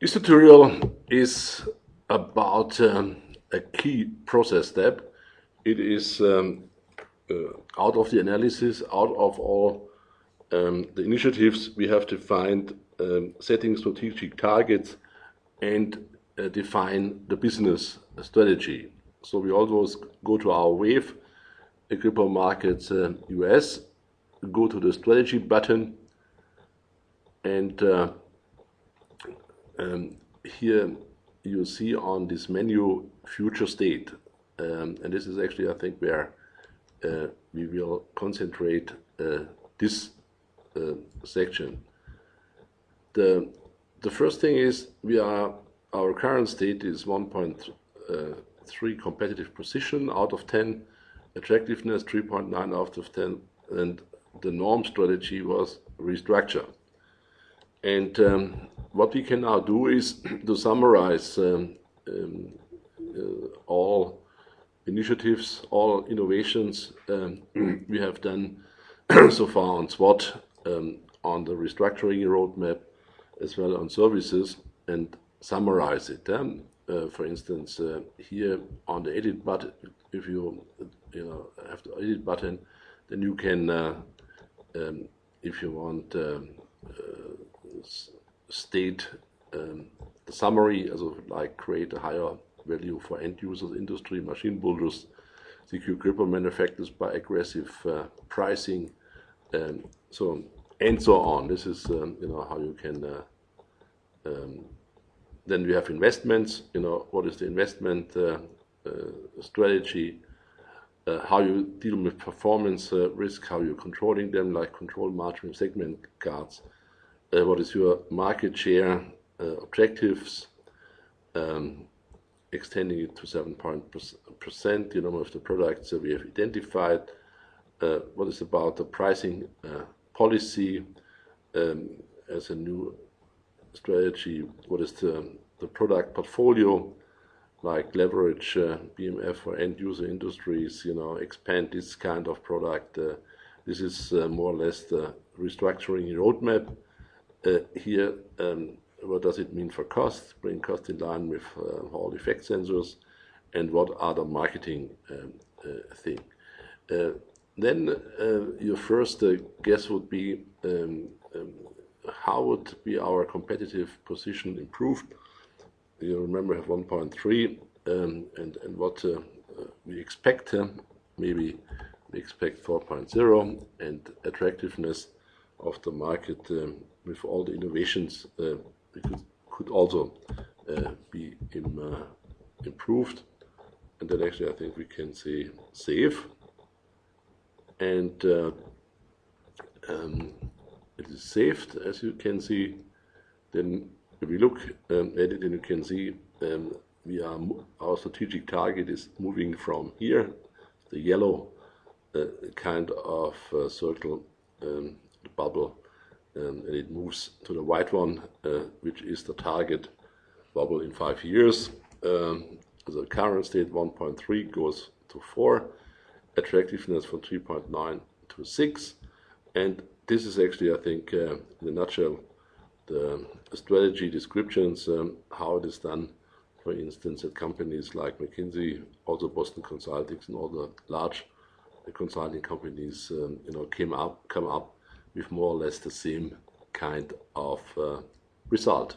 This tutorial is about a key process step. It is out of the analysis, out of all the initiatives we have defined, setting strategic targets and define the business strategy. So we always go to our wave, Agrippa Markets US, go to the strategy button, and here you see on this menu future state, and this is actually, I think, where we will concentrate this section. The first thing is our current state is 1.3 competitive position out of 10, attractiveness 3.9 out of 10, and the norm strategy was restructure. And what we can now do is to summarize all initiatives, all innovations we have done so far on SWOT, on the restructuring roadmap, as well on services, and summarize it. For instance, here on the edit button, if you have the edit button, then you can, if you want, state the summary, also like create a higher value for end users, industry, machine builders, secure gripper manufacturers by aggressive pricing, so on. This is how you can. Then we have investments. What is the investment strategy? How you deal with performance risk? How you're controlling them, like control margin segment cards. What is your market share objectives? Extending it to 7%, of the products that we have identified. What is about the pricing policy as a new strategy? What is the product portfolio, like leverage BMF for end user industries, expand this kind of product. This is more or less the restructuring roadmap. Here, what does it mean for cost? Bring cost in line with Hall effect sensors, and what are the marketing thing? Then your first guess would be how would be our competitive position improved? You remember we have 1.3, and what we expect, maybe we expect 4.0, and attractiveness of the market with all the innovations we could also be improved. And then actually I think we can say save, and it is saved, as you can see. Then if we look at it, then you can see our strategic target is moving from here, the yellow kind of circle, the bubble, and it moves to the white one, which is the target bubble in 5 years. The current state 1.3 goes to 4, attractiveness from 3.9 to 6, and this is actually, I think, in a nutshell, the strategy descriptions, how it is done, for instance, at companies like McKinsey, also Boston Consulting, and all the large consulting companies, come up with more or less the same kind of result.